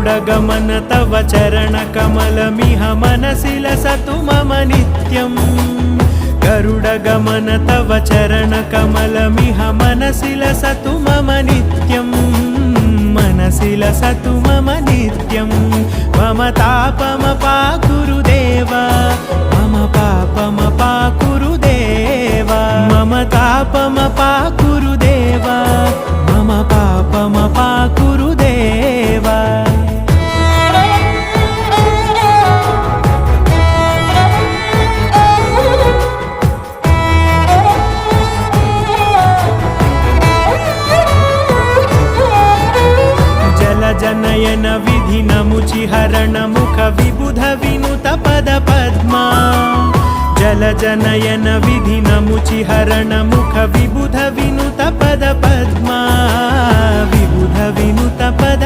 गरुडगमन तव चरणकमलमिह मनसि लसतु मम नित्यम् गरुडगमन तव चरणकमलमिह मनसि लसतु मम नित्यम् मनसि लसतु मम नित्यम् मम तापमपाकुरु देव मम पापमपाकुरु देव मम तापमपाकुरु देव मम पापमपाकुरु देव जनयन विधि नमुचिहरण मुख विबुध विनुत पद पद्मा जल जनयन विधि नमुचिहरण मुख विबुध विनुत पद पद्मा विबुध विनुत पद